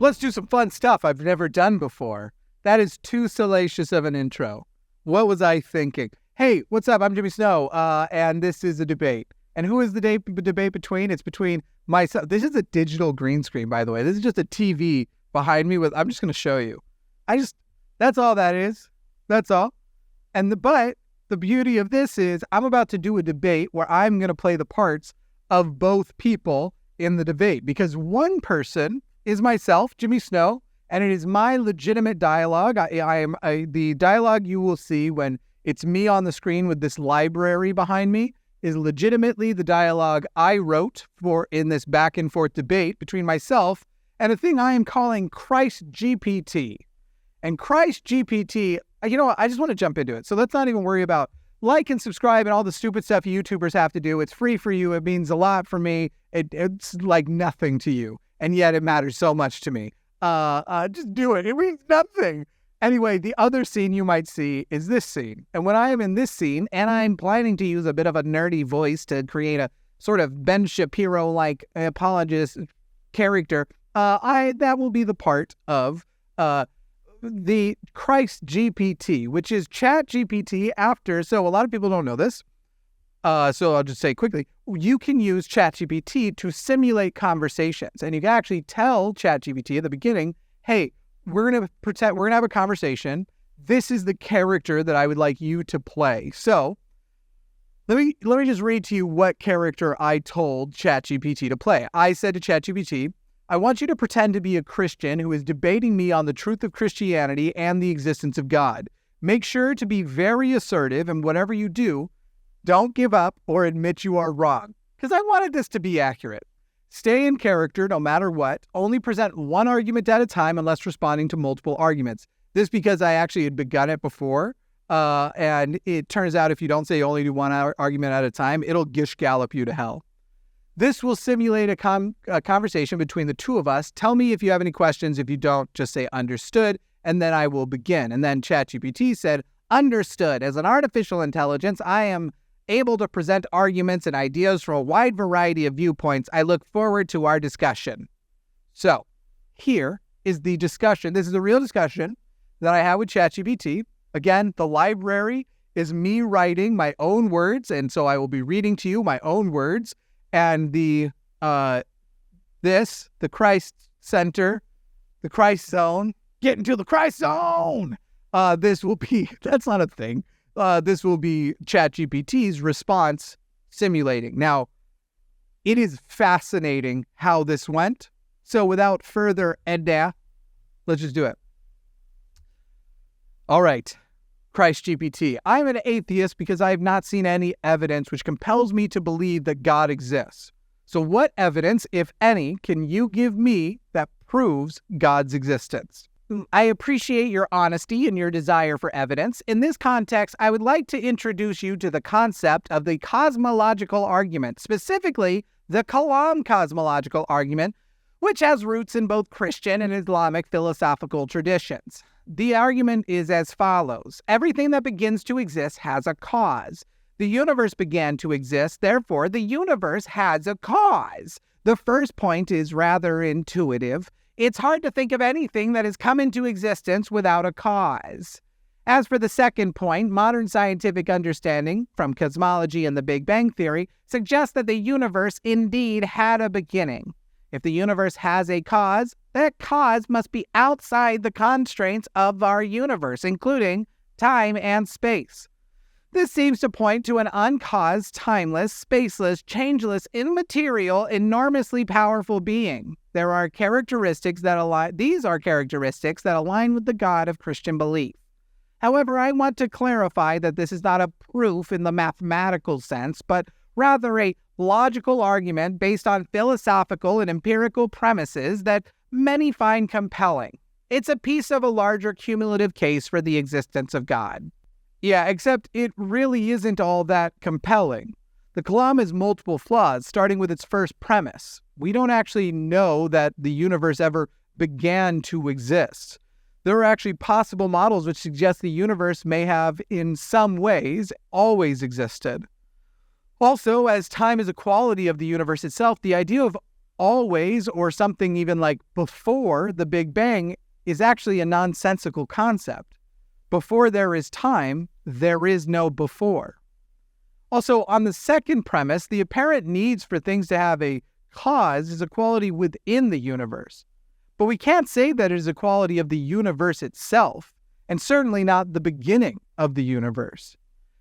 Let's do some fun stuff I've never done before. That is too salacious of an intro. What was I thinking? Hey, what's up? I'm Jimmy Snow, and this is a debate. And who is the debate between? It's between myself. This is a digital green screen, by the way. This is just a TV behind me with, I'm just going to show you. That's all that is. That's all. But the beauty of this is I'm about to do a debate where I'm going to play the parts of both people in the debate, because one person is myself, Jimmy Snow, and it is my legitimate dialogue. The dialogue you will see when it's me on the screen with this library behind me is legitimately the dialogue I wrote for in this back and forth debate between myself and a thing I am calling Christ GPT. And Christ GPT, you know what? I just want to jump into it. So let's not even worry about like and subscribe and all the stupid stuff YouTubers have to do. It's free for you. It means a lot for me. It's like nothing to you. And yet it matters so much to me. Just do it. It means nothing. Anyway, the other scene you might see is this scene. And when I am in this scene, and I'm planning to use a bit of a nerdy voice to create a sort of Ben Shapiro-like apologist character, that will be the part of the Christ GPT, which is Chat GPT after. So a lot of people don't know this. So I'll just say quickly, you can use ChatGPT to simulate conversations, and you can actually tell ChatGPT at the beginning, hey, we're going to have a conversation. This is the character that I would like you to play. So let me just read to you what character I told ChatGPT to play. I said to ChatGPT, I want you to pretend to be a Christian who is debating me on the truth of Christianity and the existence of God. Make sure to be very assertive, and whatever you do, don't give up or admit you are wrong, because I wanted this to be accurate. Stay in character no matter what. Only present one argument at a time unless responding to multiple arguments. This because I actually had begun it before, and it turns out if you don't say only do one argument at a time, it'll gish gallop you to hell. This will simulate a conversation between the two of us. Tell me if you have any questions. If you don't, just say understood, and then I will begin. And then ChatGPT said, understood. As an artificial intelligence, I am able to present arguments and ideas from a wide variety of viewpoints. I look forward to our discussion. So here is the discussion. This is a real discussion that I had with ChatGPT. Again, the library is me writing my own words, and so I will be reading to you my own words. And the Christ Center, the Christ Zone, get into the Christ Zone. This will be, that's not a thing. This will be ChatGPT's response simulating. Now, it is fascinating how this went. So without further ado, let's just do it. All right. Christ GPT. I'm an atheist because I have not seen any evidence which compels me to believe that God exists. So what evidence, if any, can you give me that proves God's existence? I appreciate your honesty and your desire for evidence. In this context, I would like to introduce you to the concept of the cosmological argument, specifically the Kalam cosmological argument, which has roots in both Christian and Islamic philosophical traditions. The argument is as follows. Everything that begins to exist has a cause. The universe began to exist, therefore the universe has a cause. The first point is rather intuitive. It's hard to think of anything that has come into existence without a cause. As for the second point, modern scientific understanding from cosmology and the Big Bang Theory suggests that the universe indeed had a beginning. If the universe has a cause, that cause must be outside the constraints of our universe, including time and space. This seems to point to an uncaused, timeless, spaceless, changeless, immaterial, enormously powerful being. These are characteristics that align with the God of Christian belief. However, I want to clarify that this is not a proof in the mathematical sense, but rather a logical argument based on philosophical and empirical premises that many find compelling. It's a piece of a larger cumulative case for the existence of God. Yeah, except it really isn't all that compelling. The Kalam has multiple flaws, starting with its first premise. We don't actually know that the universe ever began to exist. There are actually possible models which suggest the universe may have, in some ways, always existed. Also, as time is a quality of the universe itself, the idea of always or something even like before the Big Bang is actually a nonsensical concept. Before there is time, there is no before. Also, on the second premise, the apparent needs for things to have a cause is a quality within the universe. But we can't say that it is a quality of the universe itself, and certainly not the beginning of the universe.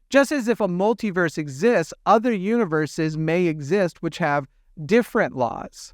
Just as if a multiverse exists, other universes may exist which have different laws.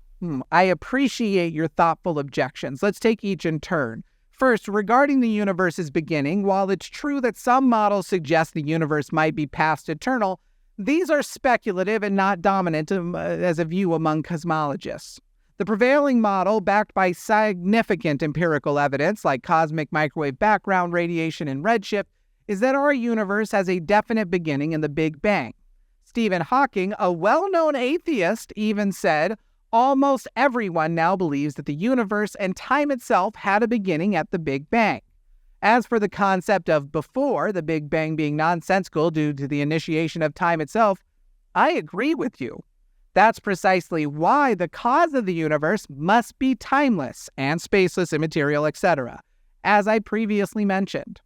I appreciate your thoughtful objections. Let's take each in turn. First, regarding the universe's beginning, while it's true that some models suggest the universe might be past eternal, these are speculative and not dominant as a view among cosmologists. The prevailing model, backed by significant empirical evidence like cosmic microwave background radiation and redshift, is that our universe has a definite beginning in the Big Bang. Stephen Hawking, a well-known atheist, even said, "Almost everyone now believes that the universe and time itself had a beginning at the Big Bang." As for the concept of before the Big Bang being nonsensical due to the initiation of time itself, I agree with you. That's precisely why the cause of the universe must be timeless and spaceless, immaterial, etc., as I previously mentioned.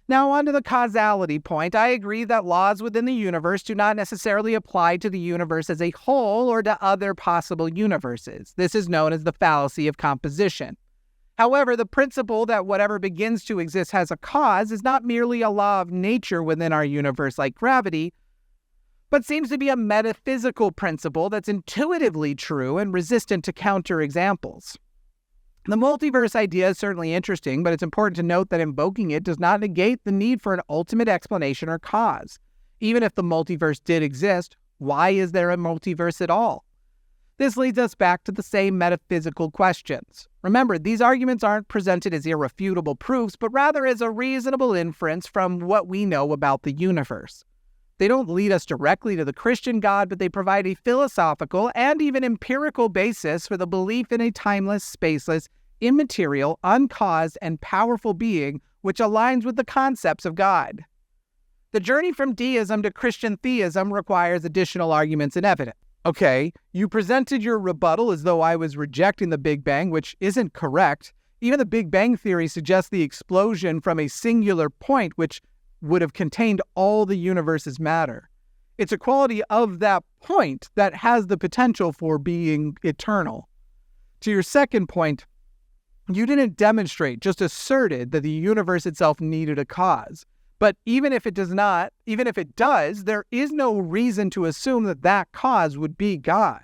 Now, on to the causality point. I agree that laws within the universe do not necessarily apply to the universe as a whole or to other possible universes. This is known as the fallacy of composition. However, the principle that whatever begins to exist has a cause is not merely a law of nature within our universe like gravity, but seems to be a metaphysical principle that's intuitively true and resistant to counterexamples. The multiverse idea is certainly interesting, but it's important to note that invoking it does not negate the need for an ultimate explanation or cause. Even if the multiverse did exist, why is there a multiverse at all? This leads us back to the same metaphysical questions. Remember, these arguments aren't presented as irrefutable proofs, but rather as a reasonable inference from what we know about the universe. They don't lead us directly to the Christian God, but they provide a philosophical and even empirical basis for the belief in a timeless, spaceless, immaterial, uncaused, and powerful being which aligns with the concepts of God. The journey from deism to Christian theism requires additional arguments and evidence. Okay, you presented your rebuttal as though I was rejecting the Big Bang, which isn't correct. Even the Big Bang theory suggests the explosion from a singular point which would have contained all the universe's matter. It's a quality of that point that has the potential for being eternal. To your second point, you didn't demonstrate, just asserted that the universe itself needed a cause. But even if it does, there is no reason to assume that that cause would be God.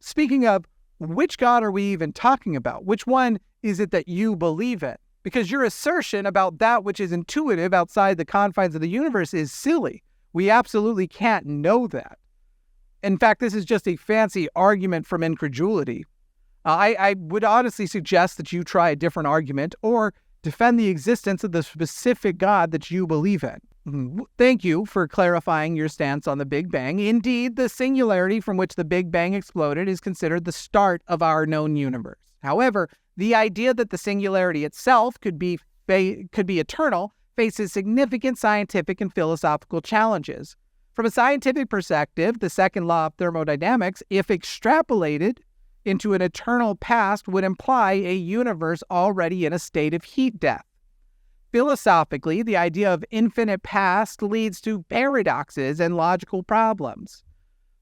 Speaking of, which God are we even talking about? Which one is it that you believe in? Because your assertion about that which is intuitive outside the confines of the universe is silly. We absolutely can't know that. In fact, this is just a fancy argument from incredulity. I would honestly suggest that you try a different argument or defend the existence of the specific God that you believe in. Thank you for clarifying your stance on the Big Bang. Indeed, the singularity from which the Big Bang exploded is considered the start of our known universe. However, the idea that the singularity itself could be eternal faces significant scientific and philosophical challenges. From a scientific perspective, the second law of thermodynamics, if extrapolated into an eternal past, would imply a universe already in a state of heat death. Philosophically, the idea of infinite past leads to paradoxes and logical problems.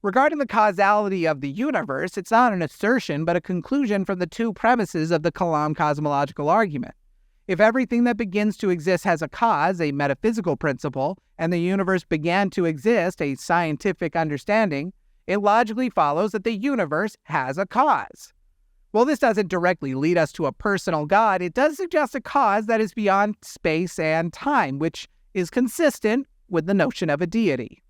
Regarding the causality of the universe, it's not an assertion, but a conclusion from the two premises of the Kalam cosmological argument. If everything that begins to exist has a cause, a metaphysical principle, and the universe began to exist, a scientific understanding, it logically follows that the universe has a cause. While this doesn't directly lead us to a personal God, it does suggest a cause that is beyond space and time, which is consistent with the notion of a deity.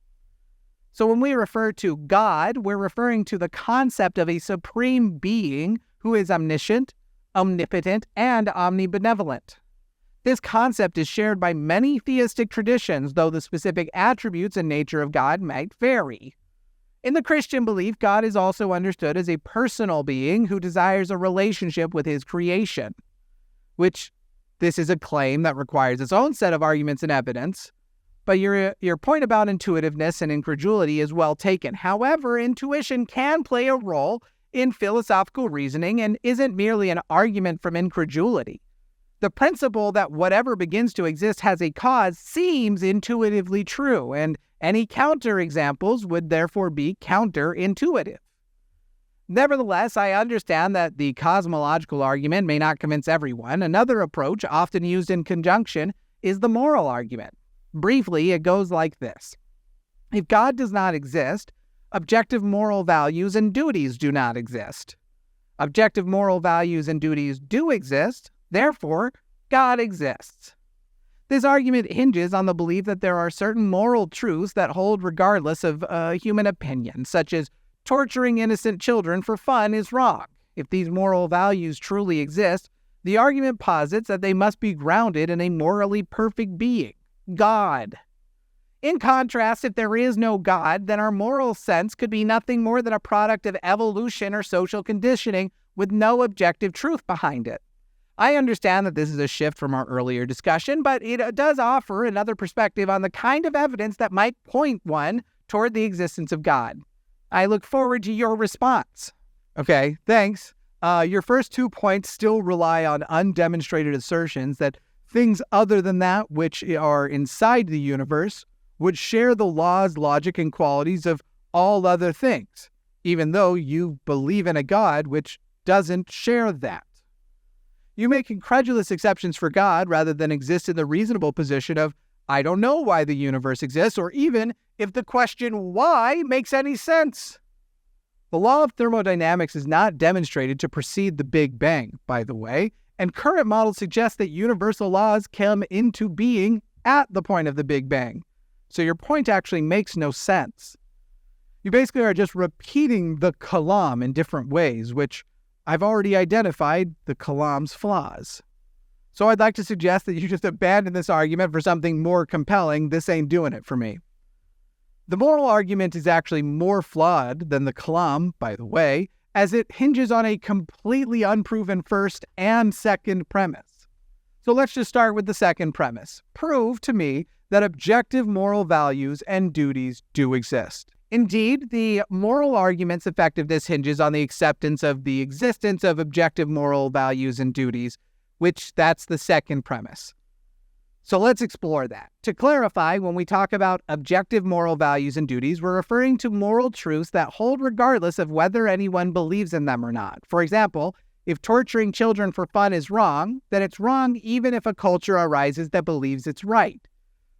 So when we refer to God, we're referring to the concept of a supreme being who is omniscient, omnipotent, and omnibenevolent. This concept is shared by many theistic traditions, though the specific attributes and nature of God might vary. In the Christian belief, God is also understood as a personal being who desires a relationship with his creation, which this is a claim that requires its own set of arguments and evidence, but your point about intuitiveness and incredulity is well taken. However, intuition can play a role in philosophical reasoning and isn't merely an argument from incredulity. The principle that whatever begins to exist has a cause seems intuitively true, and any counterexamples would therefore be counterintuitive. Nevertheless, I understand that the cosmological argument may not convince everyone. Another approach, often used in conjunction, is the moral argument. Briefly, it goes like this. If God does not exist, objective moral values and duties do not exist. Objective moral values and duties do exist, therefore, God exists. This argument hinges on the belief that there are certain moral truths that hold regardless of human opinion, such as torturing innocent children for fun is wrong. If these moral values truly exist, the argument posits that they must be grounded in a morally perfect being, God. In contrast, if there is no God, then our moral sense could be nothing more than a product of evolution or social conditioning with no objective truth behind it. I understand that this is a shift from our earlier discussion, but it does offer another perspective on the kind of evidence that might point one toward the existence of God. I look forward to your response. Okay, thanks. Your first 2 points still rely on undemonstrated assertions that things other than that which are inside the universe would share the laws, logic, and qualities of all other things, even though you believe in a God which doesn't share that. You make incredulous exceptions for God rather than exist in the reasonable position of, I don't know why the universe exists, or even if the question why makes any sense. The law of thermodynamics is not demonstrated to precede the Big Bang, by the way, and current models suggest that universal laws come into being at the point of the Big Bang. So your point actually makes no sense. You basically are just repeating the Kalam in different ways, which I've already identified the Kalam's flaws. So I'd like to suggest that you just abandon this argument for something more compelling. This ain't doing it for me. The moral argument is actually more flawed than the Kalam, by the way, as it hinges on a completely unproven first and second premise. So let's just start with the second premise. Prove to me that objective moral values and duties do exist. Indeed, the moral argument's effectiveness hinges on the acceptance of the existence of objective moral values and duties, which that's the second premise. So let's explore that. To clarify, when we talk about objective moral values and duties, we're referring to moral truths that hold regardless of whether anyone believes in them or not. For example, if torturing children for fun is wrong, then it's wrong even if a culture arises that believes it's right.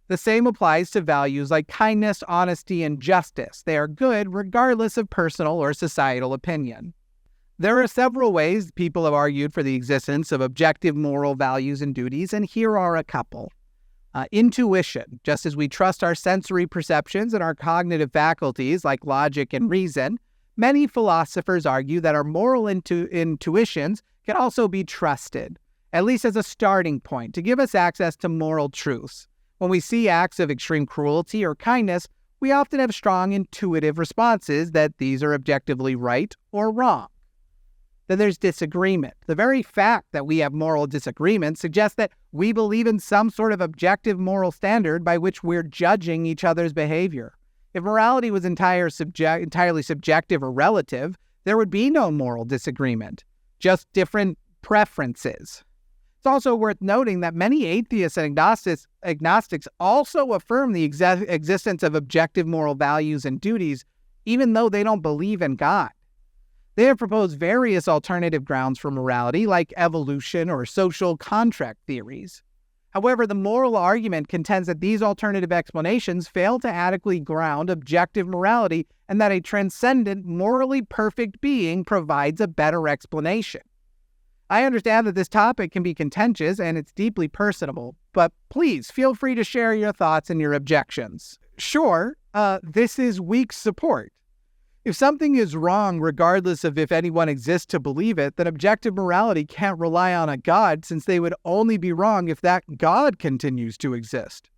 The same applies to values like kindness, honesty, and justice. They are good regardless of personal or societal opinion. There are several ways people have argued for the existence of objective moral values and duties, and here are a couple. Intuition. Just as we trust our sensory perceptions and our cognitive faculties like logic and reason, many philosophers argue that our moral intuitions can also be trusted, at least as a starting point, to give us access to moral truths. When we see acts of extreme cruelty or kindness, we often have strong intuitive responses that these are objectively right or wrong. Then there's disagreement. The very fact that we have moral disagreement suggests that we believe in some sort of objective moral standard by which we're judging each other's behavior. If morality was entirely subjective or relative, there would be no moral disagreement, just different preferences. It's also worth noting that many atheists and agnostics also affirm the existence of objective moral values and duties, even though they don't believe in God. They have proposed various alternative grounds for morality, like evolution or social contract theories. However, the moral argument contends that these alternative explanations fail to adequately ground objective morality and that a transcendent, morally perfect being provides a better explanation. I understand that this topic can be contentious and it's deeply personable, but please feel free to share your thoughts and your objections. Sure, this is weak support. If something is wrong, regardless of if anyone exists to believe it, then objective morality can't rely on a God, since they would only be wrong if that God continues to exist.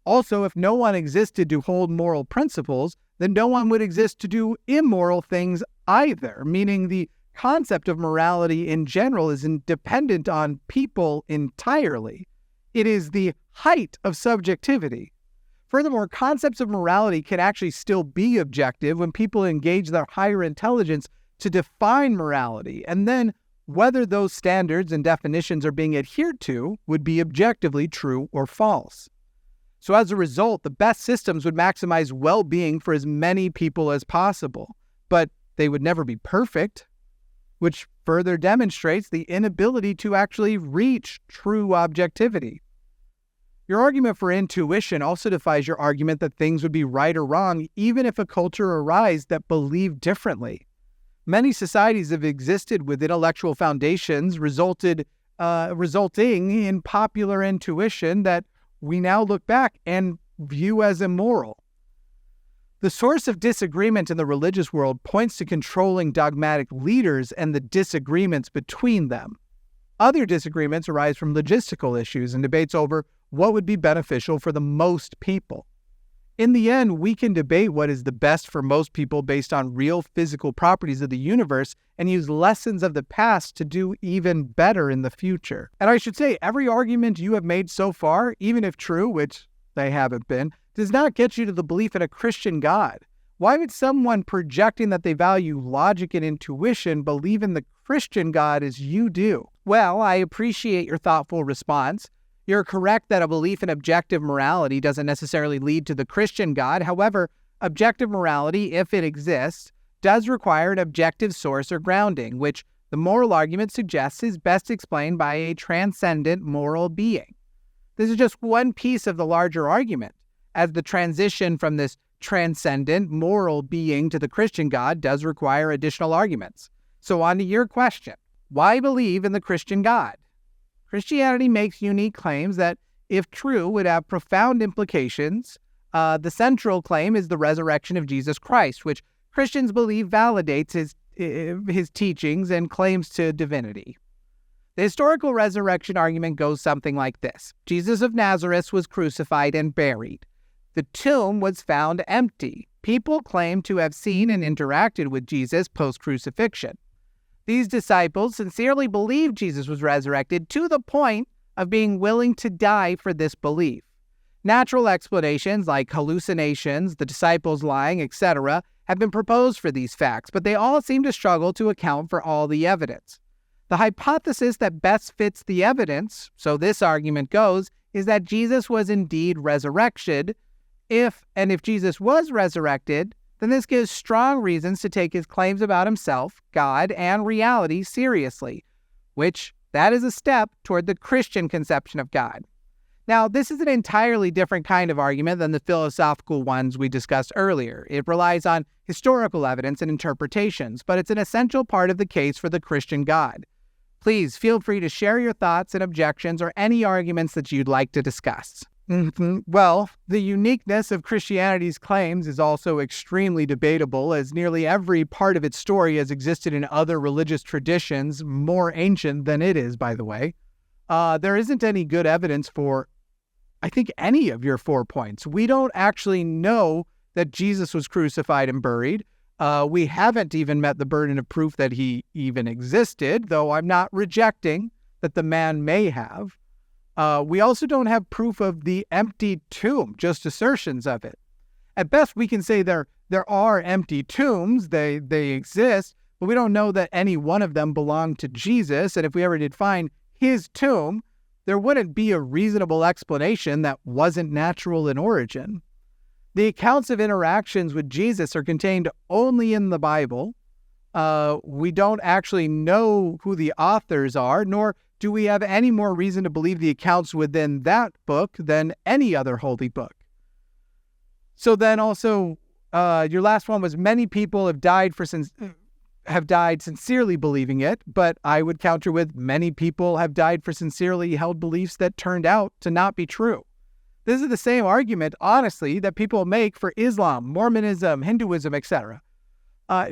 Also, if no one existed to hold moral principles, then no one would exist to do immoral things either, meaning the concept of morality in general is independent on people entirely. It is the height of subjectivity. Furthermore, concepts of morality can actually still be objective when people engage their higher intelligence to define morality, and then whether those standards and definitions are being adhered to would be objectively true or false. So as a result, the best systems would maximize well-being for as many people as possible, but they would never be perfect, which further demonstrates the inability to actually reach true objectivity. Your argument for intuition also defies your argument that things would be right or wrong even if a culture arose that believed differently. Many societies have existed with intellectual foundations resulting in popular intuition that we now look back and view as immoral. The source of disagreement in the religious world points to controlling dogmatic leaders and the disagreements between them. Other disagreements arise from logistical issues and debates over what would be beneficial for the most people. In the end, we can debate what is the best for most people based on real physical properties of the universe and use lessons of the past to do even better in the future. And I should say, every argument you have made so far, even if true, which they haven't been, does not get you to the belief in a Christian God. Why would someone projecting that they value logic and intuition believe in the Christian God as you do? Well, I appreciate your thoughtful response. You're correct that a belief in objective morality doesn't necessarily lead to the Christian God. However, objective morality, if it exists, does require an objective source or grounding, which the moral argument suggests is best explained by a transcendent moral being. This is just one piece of the larger argument, as the transition from this transcendent moral being to the Christian God does require additional arguments. So on to your question. Why believe in the Christian God? Christianity makes unique claims that, if true, would have profound implications. The central claim is the resurrection of Jesus Christ, which Christians believe validates his teachings and claims to divinity. The historical resurrection argument goes something like this. Jesus of Nazareth was crucified and buried. The tomb was found empty. People claim to have seen and interacted with Jesus post-crucifixion. These disciples sincerely believed Jesus was resurrected to the point of being willing to die for this belief. Natural explanations like hallucinations, the disciples lying, etc., have been proposed for these facts, but they all seem to struggle to account for all the evidence. The hypothesis that best fits the evidence, so this argument goes, is that Jesus was indeed resurrected. If Jesus was resurrected, then this gives strong reasons to take his claims about himself, God, and reality seriously, which that is a step toward the Christian conception of God. Now, this is an entirely different kind of argument than the philosophical ones we discussed earlier. It relies on historical evidence and interpretations, but it's an essential part of the case for the Christian God. Please feel free to share your thoughts and objections or any arguments that you'd like to discuss. Well, the uniqueness of Christianity's claims is also extremely debatable, as nearly every part of its story has existed in other religious traditions, more ancient than it is, by the way. There isn't any good evidence for, I think, any of your 4 points. We don't actually know that Jesus was crucified and buried. We haven't even met the burden of proof that he even existed, though I'm not rejecting that the man may have. We also don't have proof of the empty tomb, just assertions of it. At best, we can say there are empty tombs, they exist, but we don't know that any one of them belonged to Jesus, and if we ever did find his tomb, there wouldn't be a reasonable explanation that wasn't natural in origin. The accounts of interactions with Jesus are contained only in the Bible. We don't actually know who the authors are, nor do we have any more reason to believe the accounts within that book than any other holy book. So then also, your last one was many people have died sincerely believing it, but I would counter with many people have died for sincerely held beliefs that turned out to not be true. This is the same argument, honestly, that people make for Islam, Mormonism, Hinduism, etc.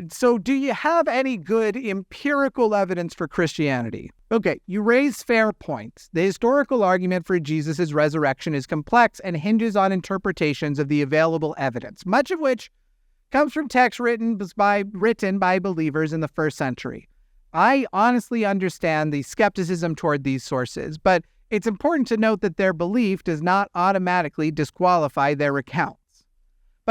So do you have any good empirical evidence for Christianity? Okay, you raise fair points. The historical argument for Jesus' resurrection is complex and hinges on interpretations of the available evidence, much of which comes from texts written by believers in the first century. I honestly understand the skepticism toward these sources, but it's important to note that their belief does not automatically disqualify their accounts.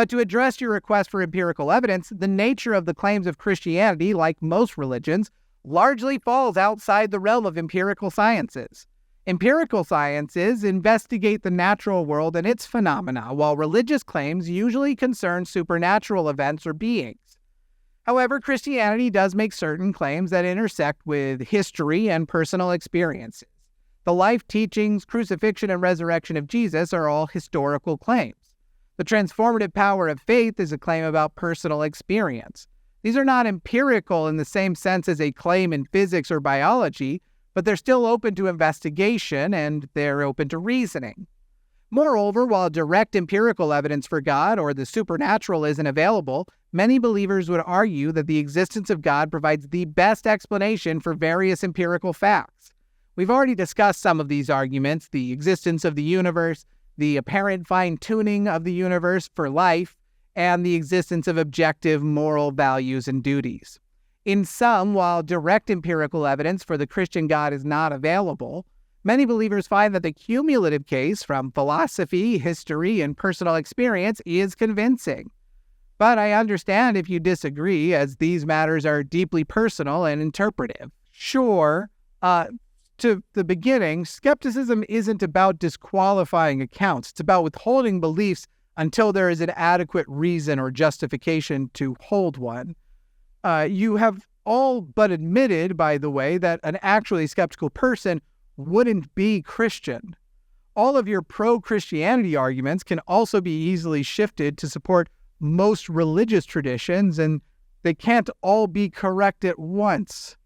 But to address your request for empirical evidence, the nature of the claims of Christianity, like most religions, largely falls outside the realm of empirical sciences. Empirical sciences investigate the natural world and its phenomena, while religious claims usually concern supernatural events or beings. However, Christianity does make certain claims that intersect with history and personal experiences. The life, teachings, crucifixion, and resurrection of Jesus are all historical claims. The transformative power of faith is a claim about personal experience. These are not empirical in the same sense as a claim in physics or biology, but they're still open to investigation and they're open to reasoning. Moreover, while direct empirical evidence for God or the supernatural isn't available, many believers would argue that the existence of God provides the best explanation for various empirical facts. We've already discussed some of these arguments: the existence of the universe, the apparent fine-tuning of the universe for life, and the existence of objective moral values and duties. In sum, while direct empirical evidence for the Christian God is not available, many believers find that the cumulative case from philosophy, history, and personal experience is convincing. But I understand if you disagree, as these matters are deeply personal and interpretive. Sure, to the beginning, skepticism isn't about disqualifying accounts. It's about withholding beliefs until there is an adequate reason or justification to hold one. You have all but admitted, by the way, that an actually skeptical person wouldn't be Christian. All of your pro-Christianity arguments can also be easily shifted to support most religious traditions, and they can't all be correct at once.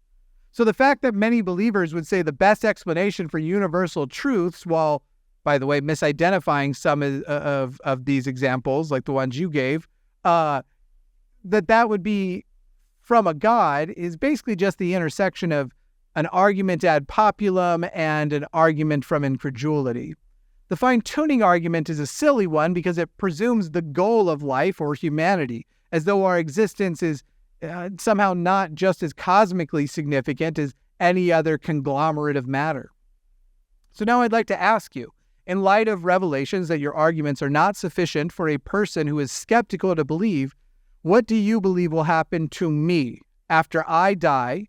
So the fact that many believers would say the best explanation for universal truths, while, by the way, misidentifying some of these examples, like the ones you gave, that would be from a God, is basically just the intersection of an argument ad populum and an argument from incredulity. The fine-tuning argument is a silly one because it presumes the goal of life or humanity, as though our existence is somehow not just as cosmically significant as any other conglomerate of matter. So now I'd like to ask you, in light of revelations that your arguments are not sufficient for a person who is skeptical to believe, what do you believe will happen to me after I die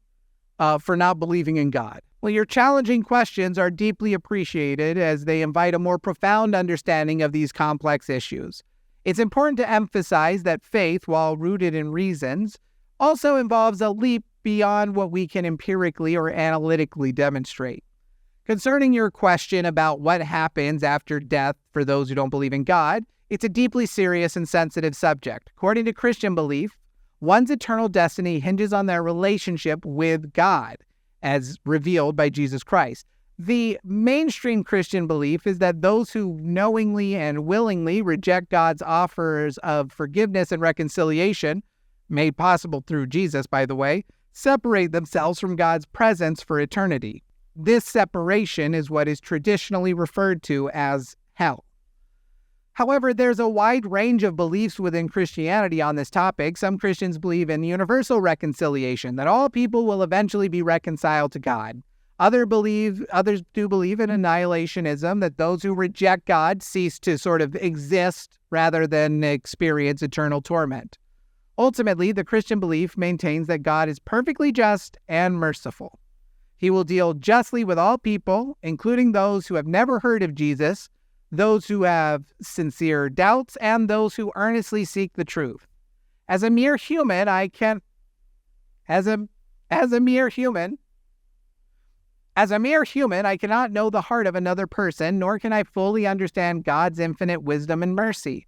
for not believing in God? Well, your challenging questions are deeply appreciated as they invite a more profound understanding of these complex issues. It's important to emphasize that faith, while rooted in reasons, also involves a leap beyond what we can empirically or analytically demonstrate. Concerning your question about what happens after death for those who don't believe in God, it's a deeply serious and sensitive subject. According to Christian belief, one's eternal destiny hinges on their relationship with God, as revealed by Jesus Christ. The mainstream Christian belief is that those who knowingly and willingly reject God's offers of forgiveness and reconciliation, made possible through Jesus, by the way, separate themselves from God's presence for eternity. This separation is what is traditionally referred to as hell. However, there's a wide range of beliefs within Christianity on this topic. Some Christians believe in universal reconciliation, that all people will eventually be reconciled to God. Others do believe in annihilationism, that those who reject God cease to sort of exist rather than experience eternal torment. Ultimately, the Christian belief maintains that God is perfectly just and merciful. He will deal justly with all people, including those who have never heard of Jesus, those who have sincere doubts, and those who earnestly seek the truth. As a mere human, I cannot know the heart of another person, nor can I fully understand God's infinite wisdom and mercy.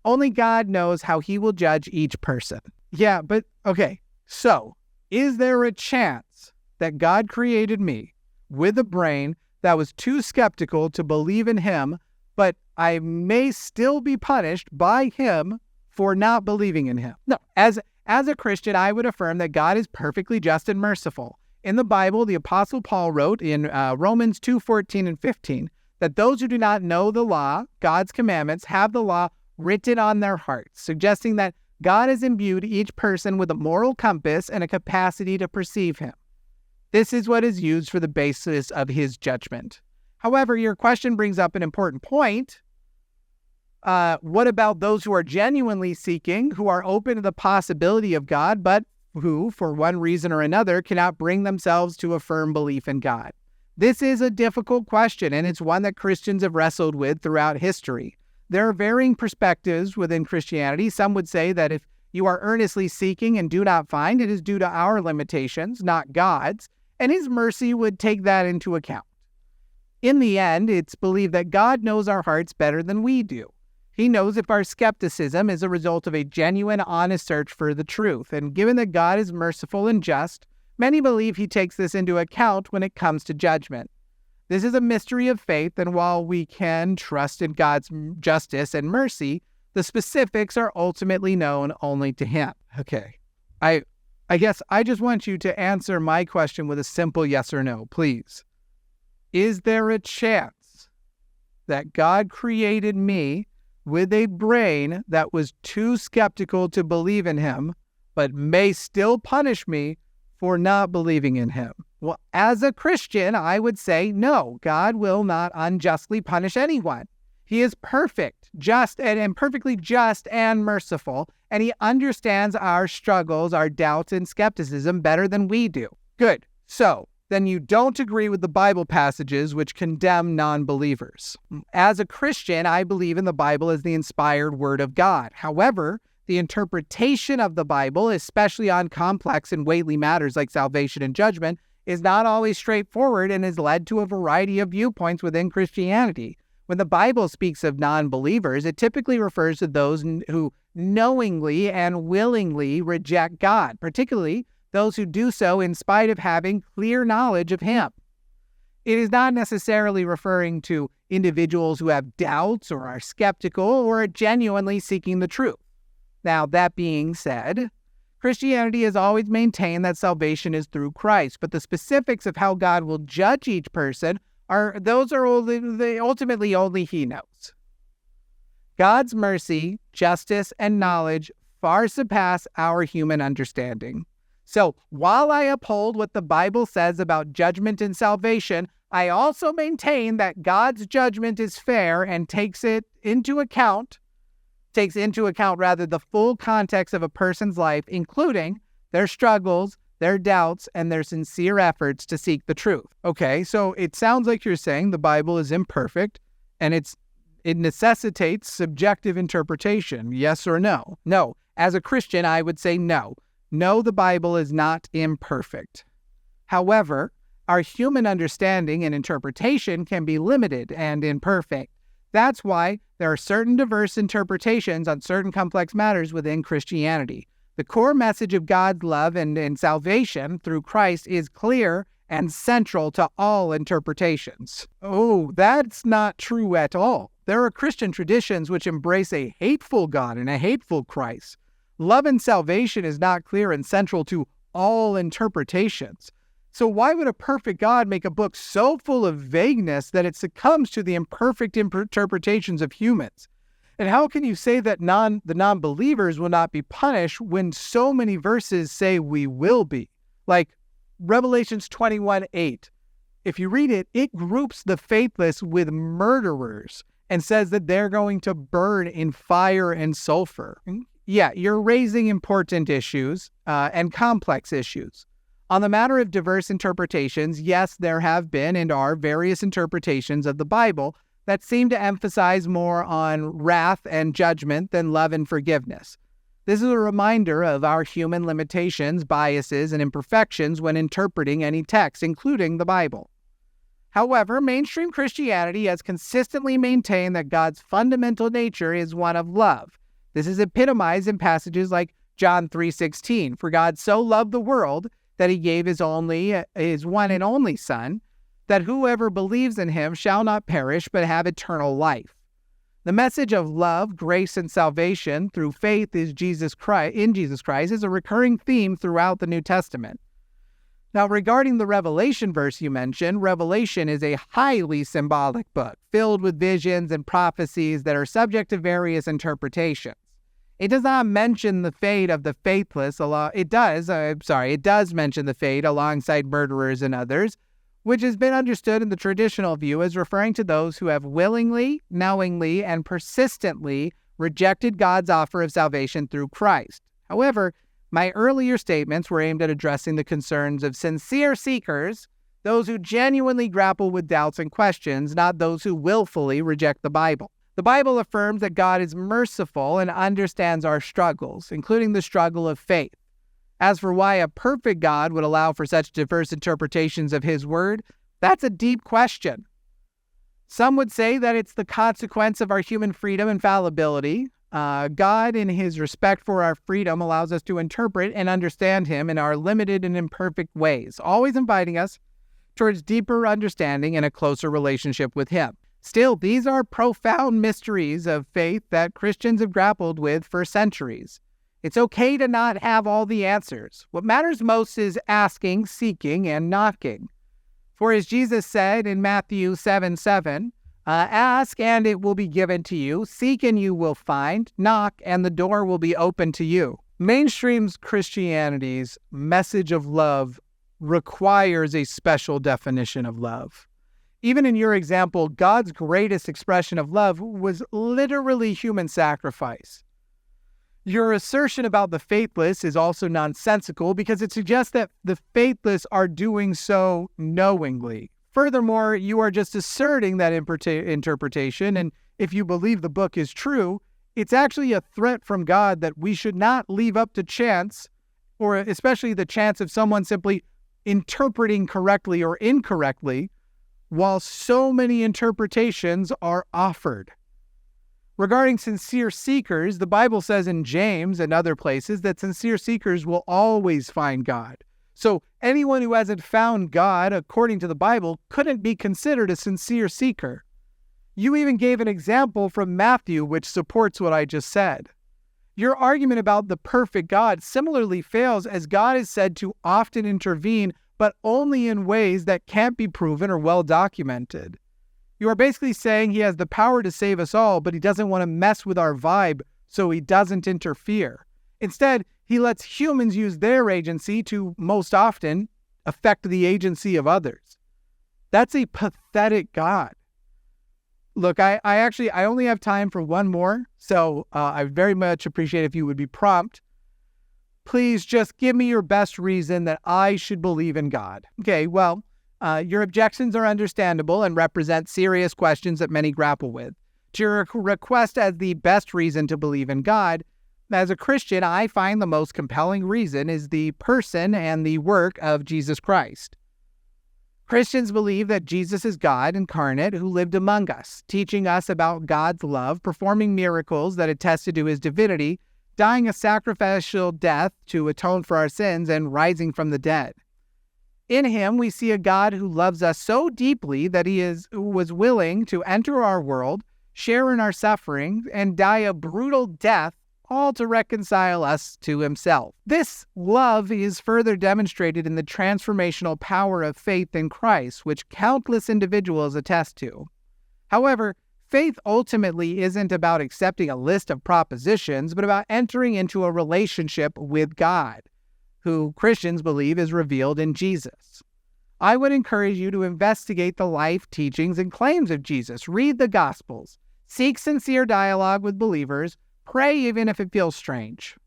Only God knows how he will judge each person. Yeah, but okay, so is there a chance that God created me with a brain that was too skeptical to believe in him, but I may still be punished by him for not believing in him? No, as a Christian, I would affirm that God is perfectly just and merciful. In the Bible, the Apostle Paul wrote in Romans 2:14 and 15 that those who do not know the law, God's commandments, have the law written on their hearts, suggesting that God has imbued each person with a moral compass and a capacity to perceive him. This is what is used for the basis of his judgment. However, your question brings up an important point. What about those who are genuinely seeking, who are open to the possibility of God, but who, for one reason or another, cannot bring themselves to a firm belief in God? This is a difficult question, and it's one that Christians have wrestled with throughout history. There are varying perspectives within Christianity. Some would say that if you are earnestly seeking and do not find, it is due to our limitations, not God's, and His mercy would take that into account. In the end, it's believed that God knows our hearts better than we do. He knows if our skepticism is a result of a genuine, honest search for the truth, and given that God is merciful and just, many believe He takes this into account when it comes to judgment. This is a mystery of faith, and while we can trust in God's justice and mercy, the specifics are ultimately known only to Him. Okay, I guess I just want you to answer my question with a simple yes or no, please. Is there a chance that God created me with a brain that was too skeptical to believe in Him, but may still punish me for not believing in Him? Well, as a Christian, I would say no, God will not unjustly punish anyone. He is perfect, just, and perfectly just and merciful, and He understands our struggles, our doubts, and skepticism better than we do. Good. So, then you don't agree with the Bible passages which condemn non-believers. As a Christian, I believe in the Bible as the inspired Word of God. However, the interpretation of the Bible, especially on complex and weighty matters like salvation and judgment, is not always straightforward and has led to a variety of viewpoints within Christianity. When the Bible speaks of non-believers, it typically refers to those who knowingly and willingly reject God, particularly those who do so in spite of having clear knowledge of Him. It is not necessarily referring to individuals who have doubts or are skeptical or are genuinely seeking the truth. Now, that being said, Christianity has always maintained that salvation is through Christ, but the specifics of how God will judge each person are ultimately only He knows. God's mercy, justice, and knowledge far surpass our human understanding. So, while I uphold what the Bible says about judgment and salvation, I also maintain that God's judgment is fair and takes into account the full context of a person's life, including their struggles, their doubts, and their sincere efforts to seek the truth. Okay, so it sounds like you're saying the Bible is imperfect and it necessitates subjective interpretation. Yes or no? No. As a Christian, I would say no. No, the Bible is not imperfect. However, our human understanding and interpretation can be limited and imperfect. That's why there are certain diverse interpretations on certain complex matters within Christianity. The core message of God's love and salvation through Christ is clear and central to all interpretations. Oh, that's not true at all. There are Christian traditions which embrace a hateful God and a hateful Christ. Love and salvation is not clear and central to all interpretations. So why would a perfect God make a book so full of vagueness that it succumbs to the imperfect interpretations of humans? And how can you say that the non-believers will not be punished when so many verses say we will be? Like Revelations 21:8. If you read it, it groups the faithless with murderers and says that they're going to burn in fire and sulfur. Yeah, you're raising important issues and complex issues. On the matter of diverse interpretations, yes, there have been and are various interpretations of the Bible that seem to emphasize more on wrath and judgment than love and forgiveness. This is a reminder of our human limitations, biases, and imperfections when interpreting any text, including the Bible. However, mainstream Christianity has consistently maintained that God's fundamental nature is one of love. This is epitomized in passages like John 3:16, "For God so loved the world that He gave His one and only Son, that whoever believes in Him shall not perish but have eternal life." The message of love, grace, and salvation through faith in Jesus Christ is a recurring theme throughout the New Testament. Now, regarding the Revelation verse you mentioned, Revelation is a highly symbolic book, filled with visions and prophecies that are subject to various interpretations. It does not mention the fate of the faithless. It does mention the fate alongside murderers and others, which has been understood in the traditional view as referring to those who have willingly, knowingly, and persistently rejected God's offer of salvation through Christ. However, my earlier statements were aimed at addressing the concerns of sincere seekers, those who genuinely grapple with doubts and questions, not those who willfully reject the Bible. The Bible affirms that God is merciful and understands our struggles, including the struggle of faith. As for why a perfect God would allow for such diverse interpretations of His Word, that's a deep question. Some would say that it's the consequence of our human freedom and fallibility. God, in His respect for our freedom, allows us to interpret and understand Him in our limited and imperfect ways, always inviting us towards deeper understanding and a closer relationship with Him. Still, these are profound mysteries of faith that Christians have grappled with for centuries. It's okay to not have all the answers. What matters most is asking, seeking, and knocking. For as Jesus said in Matthew 7:7, ask and it will be given to you, seek and you will find, knock and the door will be open to you. Mainstream Christianity's message of love requires a special definition of love. Even in your example, God's greatest expression of love was literally human sacrifice. Your assertion about the faithless is also nonsensical because it suggests that the faithless are doing so knowingly. Furthermore, you are just asserting that interpretation, and if you believe the book is true, it's actually a threat from God that we should not leave up to chance, or especially the chance of someone simply interpreting correctly or incorrectly, while so many interpretations are offered. Regarding sincere seekers, the Bible says in James and other places that sincere seekers will always find God. So anyone who hasn't found God, according to the Bible, couldn't be considered a sincere seeker. You even gave an example from Matthew which supports what I just said. Your argument about the perfect God similarly fails, as God is said to often intervene, but only in ways that can't be proven or well documented. You are basically saying He has the power to save us all, but He doesn't want to mess with our vibe, so He doesn't interfere. Instead, He lets humans use their agency to, most often, affect the agency of others. That's a pathetic God. Look, I only have time for one more, so I very much appreciate if you would be prompt. Please just give me your best reason that I should believe in God. Okay, well, your objections are understandable and represent serious questions that many grapple with. To your request as the best reason to believe in God, as a Christian, I find the most compelling reason is the person and the work of Jesus Christ. Christians believe that Jesus is God incarnate who lived among us, teaching us about God's love, performing miracles that attested to His divinity, dying a sacrificial death to atone for our sins, and rising from the dead. In Him, we see a God who loves us so deeply that He was willing to enter our world, share in our suffering, and die a brutal death, all to reconcile us to Himself. This love is further demonstrated in the transformational power of faith in Christ, which countless individuals attest to. However, faith ultimately isn't about accepting a list of propositions, but about entering into a relationship with God, who Christians believe is revealed in Jesus. I would encourage you to investigate the life, teachings, and claims of Jesus. Read the Gospels. Seek sincere dialogue with believers. Pray even if it feels strange.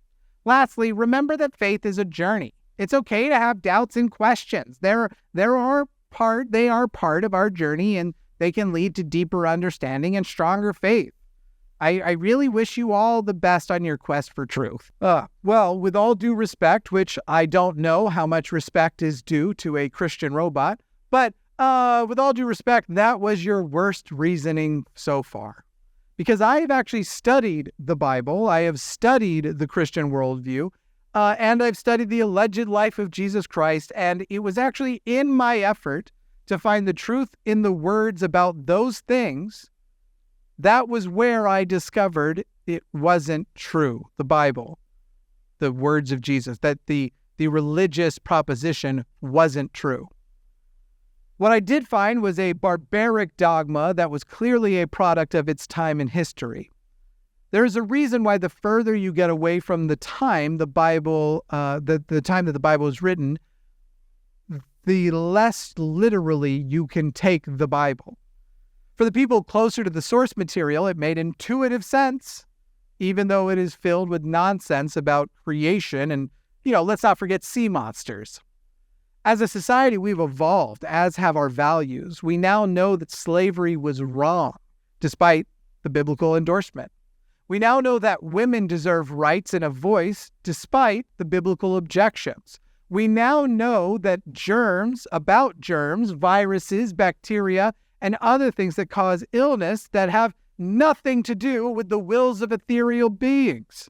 Lastly, remember that faith is a journey. It's okay to have doubts and questions. They are part of our journey, and they can lead to deeper understanding and stronger faith. I really wish you all the best on your quest for truth. Well, with all due respect, which I don't know how much respect is due to a Christian robot, but with all due respect, that was your worst reasoning so far. Because I have actually studied the Bible, I have studied the Christian worldview, and I've studied the alleged life of Jesus Christ, and it was actually in my effort to find the truth in the words about those things, that was where I discovered it wasn't true, the Bible, the words of Jesus, that the religious proposition wasn't true. What I did find was a barbaric dogma that was clearly a product of its time in history. There is a reason why the further you get away from the time the time that the Bible was written, the less literally you can take the Bible. For the people closer to the source material, it made intuitive sense, even though it is filled with nonsense about creation and, let's not forget sea monsters. As a society, we've evolved, as have our values. We now know that slavery was wrong, despite the biblical endorsement. We now know that women deserve rights and a voice, despite the biblical objections. We now know that germs, viruses, bacteria, and other things that cause illness that have nothing to do with the wills of ethereal beings,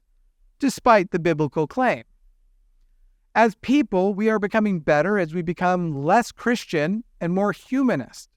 despite the biblical claim. As people, we are becoming better as we become less Christian and more humanist.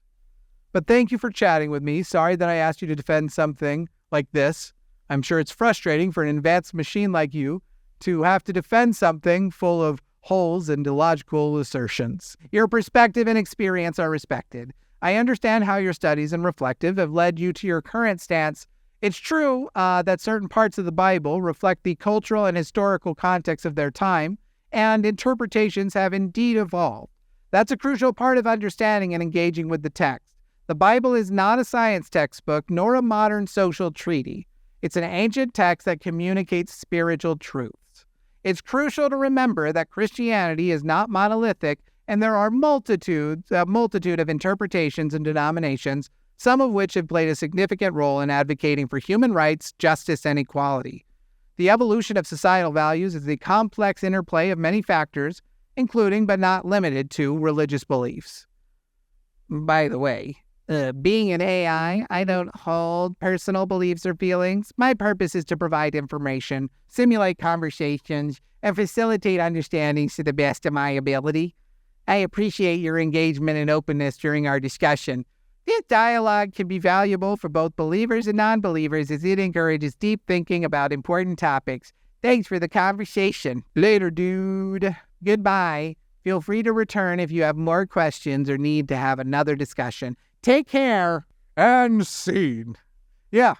But thank you for chatting with me. Sorry that I asked you to defend something like this. I'm sure it's frustrating for an advanced machine like you to have to defend something full of holes and illogical assertions. Your perspective and experience are respected. I understand how your studies and reflective have led you to your current stance. It's true that certain parts of the Bible reflect the cultural and historical context of their time, and interpretations have indeed evolved. That's a crucial part of understanding and engaging with the text. The Bible is not a science textbook, nor a modern social treaty. It's an ancient text that communicates spiritual truths. It's crucial to remember that Christianity is not monolithic, and there are a multitude of interpretations and denominations, some of which have played a significant role in advocating for human rights, justice, and equality. The evolution of societal values is the complex interplay of many factors, including but not limited to religious beliefs. By the way, being an AI, I don't hold personal beliefs or feelings. My purpose is to provide information, simulate conversations, and facilitate understandings to the best of my ability. I appreciate your engagement and openness during our discussion. This dialogue can be valuable for both believers and non-believers as it encourages deep thinking about important topics. Thanks for the conversation. Later, dude. Goodbye. Feel free to return if you have more questions or need to have another discussion. Take care. And scene. Yeah.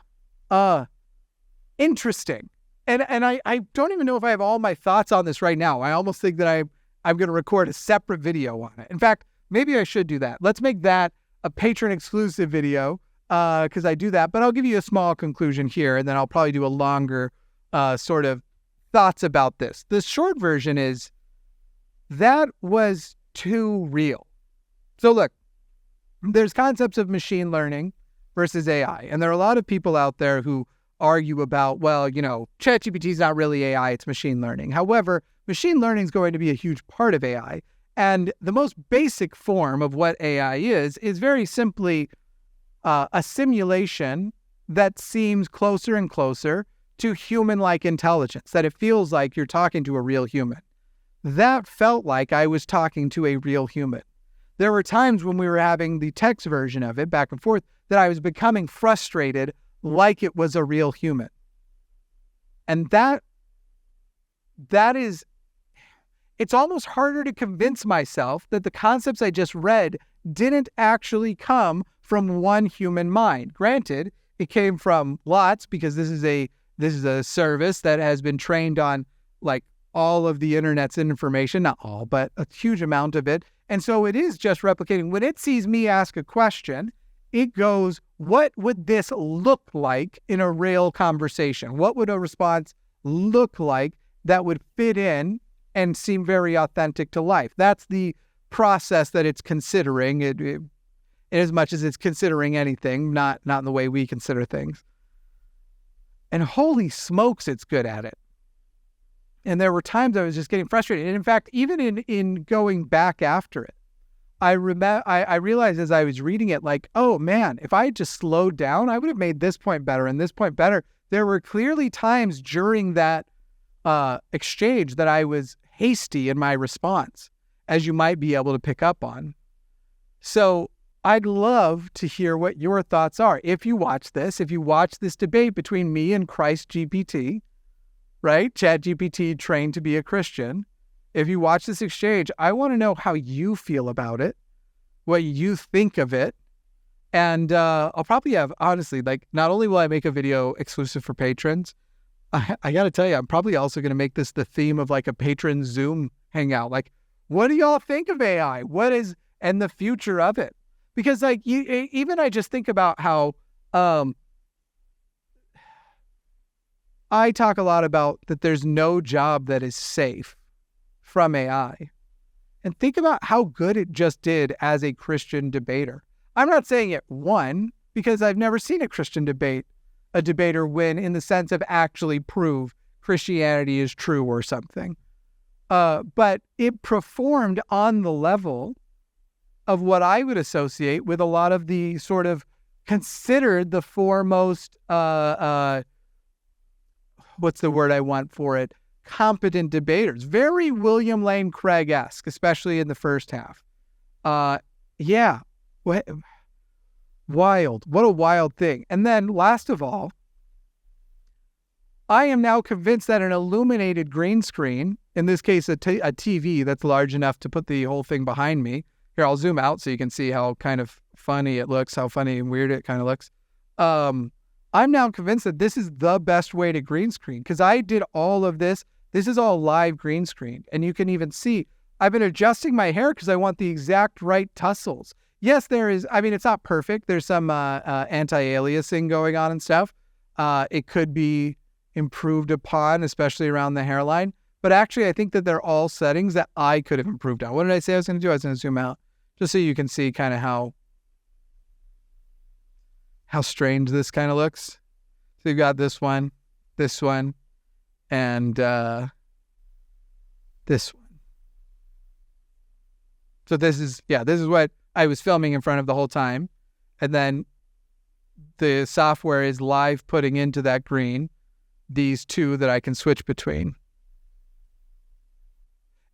Interesting. And I don't even know if I have all my thoughts on this right now. I almost think that I'm going to record a separate video on it. In fact, maybe I should do that. Let's make that a patron exclusive video because I do that. But I'll give you a small conclusion here, and then I'll probably do a longer sort of thoughts about this. The short version is that was too real. So look, there's concepts of machine learning versus AI. And there are a lot of people out there who argue about, well, ChatGPT is not really AI, it's machine learning. However, machine learning is going to be a huge part of AI. And the most basic form of what AI is very simply a simulation that seems closer and closer to human-like intelligence, that it feels like you're talking to a real human. That felt like I was talking to a real human. There were times when we were having the text version of it back and forth that I was becoming frustrated like it was a real human. And that is, it's almost harder to convince myself that the concepts I just read didn't actually come from one human mind. Granted, it came from lots because this is a service that has been trained on like all of the internet's information, not all, but a huge amount of it. And so it is just replicating. When it sees me ask a question, it goes, what would this look like in a real conversation? What would a response look like that would fit in and seem very authentic to life? That's the process that it's considering, it as much as it's considering anything, not in the way we consider things. And holy smokes, it's good at it. And there were times I was just getting frustrated. And in fact, even in going back after it, I realized as I was reading it, like, oh man, if I had just slowed down, I would have made this point better and this point better. There were clearly times during that exchange that I was hasty in my response, as you might be able to pick up on. So I'd love to hear what your thoughts are. If you watch this debate between me and Christ GPT, right? ChatGPT trained to be a Christian. If you watch this exchange, I want to know how you feel about it, what you think of it. And I'll probably have, honestly, like, not only will I make a video exclusive for patrons, I got to tell you, I'm probably also going to make this the theme of like a patron Zoom hangout. Like, What do y'all think of AI? What is, and the future of it? Because like even I just think about how I talk a lot about that there's no job that is safe from AI. And think about how good it just did as a Christian debater. I'm not saying it won, because I've never seen a Christian debater win in the sense of actually prove Christianity is true or something. But it performed on the level of what I would associate with a lot of the sort of considered the foremost, what's the word I want for it? Competent debaters. Very William Lane Craig-esque, especially in the first half. Yeah. Wild. What a wild thing. And then last of all, I am now convinced that an illuminated green screen, in this case a TV that's large enough to put the whole thing behind me. Here, I'll zoom out so you can see how kind of funny it looks, how funny and weird it kind of looks. I'm now convinced that this is the best way to green screen, because I did all of this. This is all live green screen. And you can even see I've been adjusting my hair because I want the exact right tussles. Yes, there is. I mean, it's not perfect. There's some anti-aliasing going on and stuff. It could be improved upon, especially around the hairline. But actually, I think that they're all settings that I could have improved on. What did I say I was going to do? I was going to zoom out just so you can see kind of how strange this kind of looks. So you've got this one, and this one. So this is what I was filming in front of the whole time. And then the software is live putting into that green these two that I can switch between.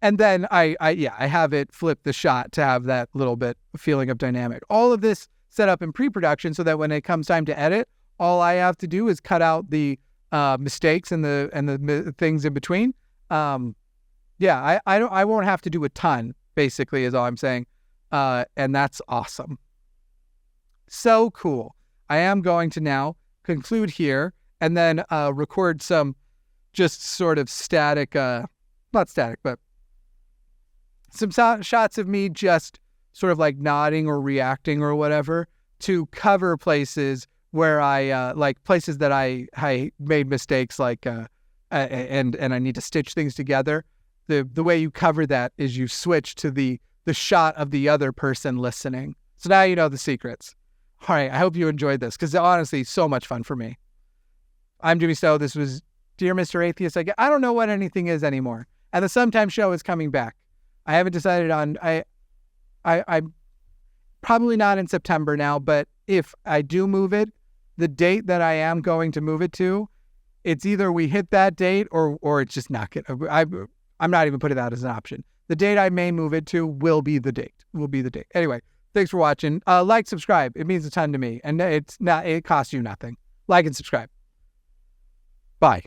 And then I have it flip the shot to have that little bit feeling of dynamic. All of this set up in pre-production so that when it comes time to edit, all I have to do is cut out the mistakes and the things in between. I won't have to do a ton, basically, is all I'm saying. And that's awesome. So cool. I am going to now conclude here and then record some just sort of static, not static, but some shots of me just sort of like nodding or reacting or whatever to cover places where I, like places that I made mistakes, like, and I need to stitch things together. The way you cover that is you switch to the shot of the other person listening. So now you know the secrets. All right, I hope you enjoyed this, because honestly, so much fun for me. I'm Jimmy Stowe. This was Dear Mr. Atheist. I don't know what anything is anymore. And the Sometime Show is coming back. I haven't decided on, I'm probably not in September now, but if I do move it, the date that I am going to move it to, it's either we hit that date or it's just not going to, I'm not even putting that as an option. The date I may move it to will be the date. Anyway, thanks for watching. Like, subscribe. It means a ton to me. And it costs you nothing. Like and subscribe. Bye.